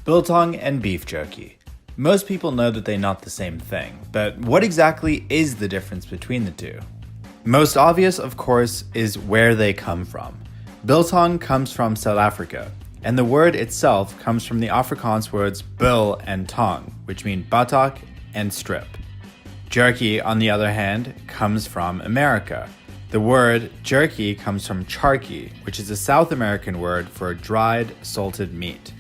Biltong and beef jerky. Most people know that they're not the same thing, but what exactly is the difference between the two? Most obvious, of course, is where they come from. Biltong comes from South Africa, and the word itself comes from the Afrikaans words bil and tong, which mean buttock and strip. Jerky, on the other hand, comes from America. The word jerky comes from charqui, which is a South American word for dried, salted meat.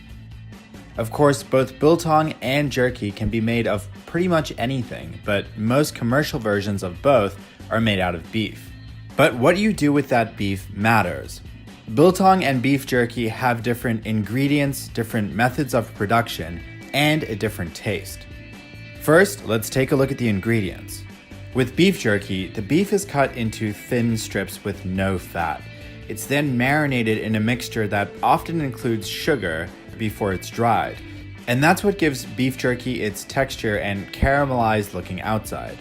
Of course, both biltong and jerky can be made of pretty much anything, but most commercial versions of both are made out of beef. But what you do with that beef matters. Biltong and beef jerky have different ingredients, different methods of production, and a different taste. First, let's take a look at the ingredients. With beef jerky, the beef is cut into thin strips with no fat. It's then marinated in a mixture that often includes sugar before it's dried. And that's what gives beef jerky its texture and caramelized looking outside.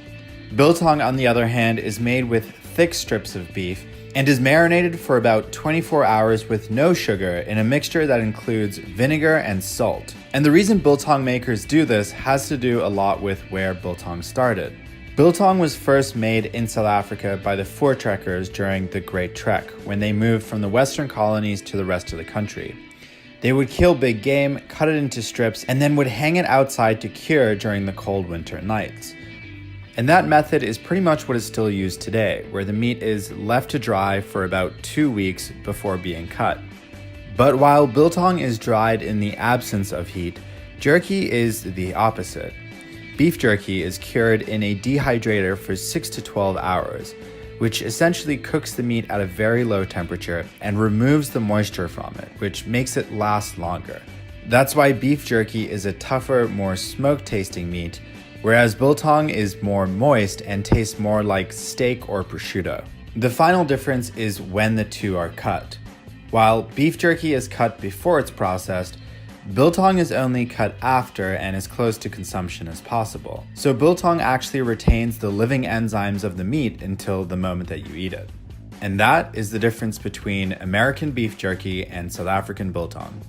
Biltong, on the other hand, is made with thick strips of beef and is marinated for about 24 hours with no sugar in a mixture that includes vinegar and salt. And the reason biltong makers do this has to do a lot with where biltong started. Biltong was first made in South Africa by the Voortrekkers during the Great Trek, when they moved from the Western colonies to the rest of the country. They would kill big game, cut it into strips, and then would hang it outside to cure during the cold winter nights. And that method is pretty much what is still used today, where the meat is left to dry for about 2 weeks before being cut. But while biltong is dried in the absence of heat, jerky is the opposite. Beef jerky is cured in a dehydrator for 6 to 12 hours, which essentially cooks the meat at a very low temperature and removes the moisture from it, which makes it last longer. That's why beef jerky is a tougher, more smoke-tasting meat, whereas biltong is more moist and tastes more like steak or prosciutto. The final difference is when the two are cut. While beef jerky is cut before it's processed, biltong is only cut after and as close to consumption as possible. So biltong actually retains the living enzymes of the meat until the moment that you eat it. And that is the difference between American beef jerky and South African biltong.